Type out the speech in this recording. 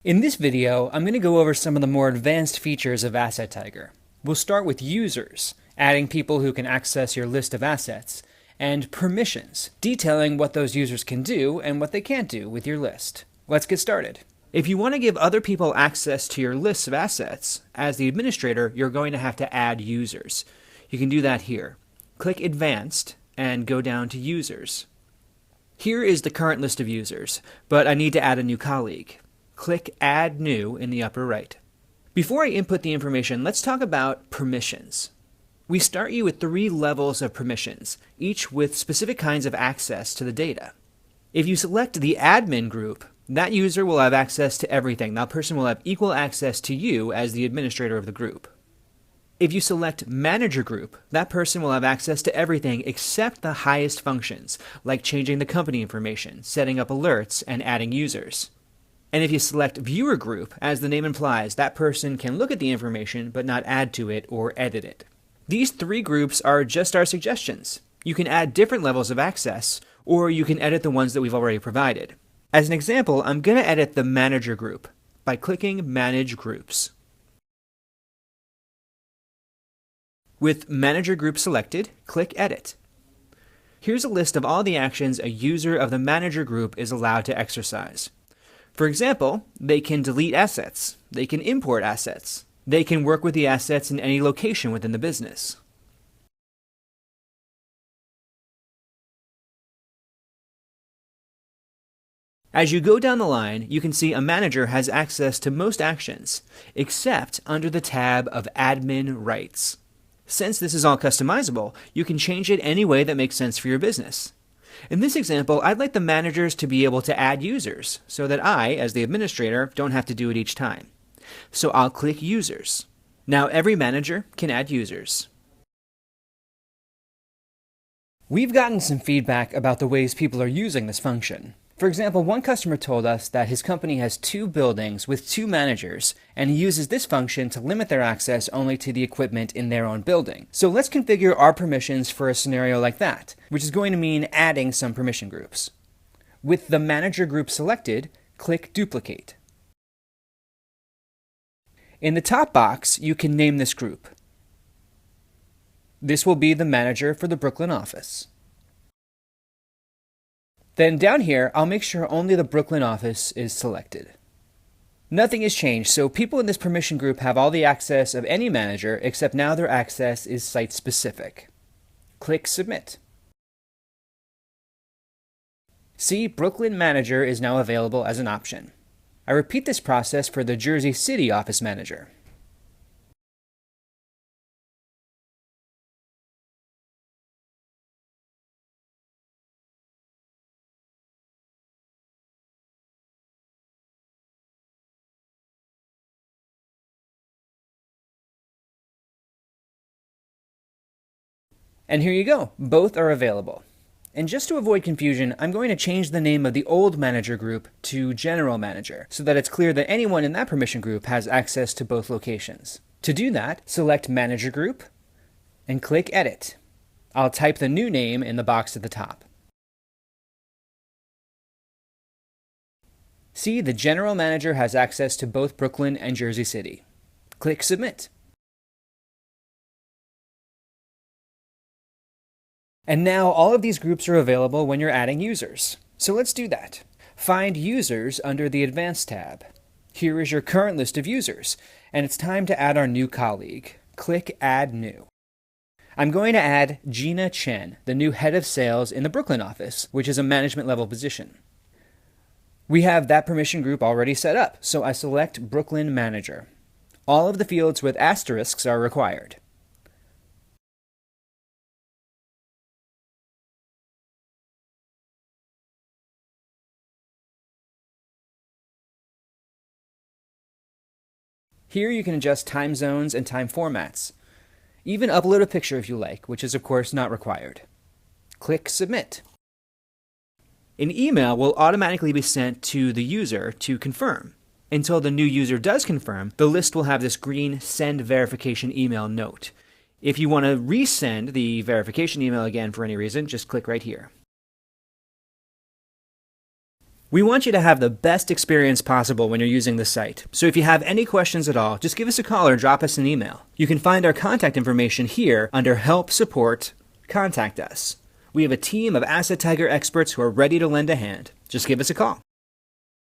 In this video, I'm going to go over some of the more advanced features of AssetTiger. We'll start with users, adding people who can access your list of assets, and permissions, detailing what those users can do and what they can't do with your list. Let's get started. If you want to give other people access to your list of assets, as the administrator, you're going to have to add users. You can do that here. Click Advanced and go down to Users. Here is the current list of users, but I need to add a new colleague. Click Add New in the upper right. Before I input the information, let's talk about permissions. We start you with 3 levels of permissions, each with specific kinds of access to the data. If you select the admin group, that user will have access to everything. That person will have equal access to you as the administrator of the group. If you select Manager Group, that person will have access to everything except the highest functions, like changing the company information, setting up alerts, and adding users. And if you select Viewer Group, as the name implies, that person can look at the information but not add to it or edit it. These 3 groups are just our suggestions. You can add different levels of access, or you can edit the ones that we've already provided. As an example, I'm going to edit the Manager Group by clicking Manage Groups. With Manager Group selected, click Edit. Here's a list of all the actions a user of the Manager Group is allowed to exercise. For example, they can delete assets, they can import assets, they can work with the assets in any location within the business. As you go down the line, you can see a manager has access to most actions, except under the tab of Admin Rights. Since this is all customizable, you can change it any way that makes sense for your business. In this example, I'd like the managers to be able to add users, so that I, as the administrator, don't have to do it each time. So I'll click Users. Now every manager can add users. We've gotten some feedback about the ways people are using this function. For example, one customer told us that his company has 2 buildings with 2 managers, and he uses this function to limit their access only to the equipment in their own building. So let's configure our permissions for a scenario like that, which is going to mean adding some permission groups. With the manager group selected, click Duplicate. In the top box, you can name this group. This will be the manager for the Brooklyn office. Then down here, I'll make sure only the Brooklyn office is selected. Nothing has changed, so people in this permission group have all the access of any manager, except now their access is site-specific. Click Submit. See, Brooklyn Manager is now available as an option. I repeat this process for the Jersey City office manager. And here you go, both are available. And just to avoid confusion, I'm going to change the name of the old manager group to General Manager, so that it's clear that anyone in that permission group has access to both locations. To do that, select Manager Group and click Edit. I'll type the new name in the box at the top. See, the General Manager has access to both Brooklyn and Jersey City. Click Submit. And now all of these groups are available when you're adding users. So let's do that. Find Users under the Advanced tab. Here is your current list of users, and it's time to add our new colleague. Click Add New. I'm going to add Gina Chen, the new head of sales in the Brooklyn office, which is a management level position. We have that permission group already set up, so I select Brooklyn Manager. All of the fields with asterisks are required. Here you can adjust time zones and time formats. Even upload a picture if you like, which is of course not required. Click Submit. An email will automatically be sent to the user to confirm. Until the new user does confirm, the list will have this green Send Verification Email note. If you want to resend the verification email again for any reason, just click right here. We want you to have the best experience possible when you're using the site. So if you have any questions at all, just give us a call or drop us an email. You can find our contact information here under Help, Support, Contact Us. We have a team of AssetTiger experts who are ready to lend a hand. Just give us a call.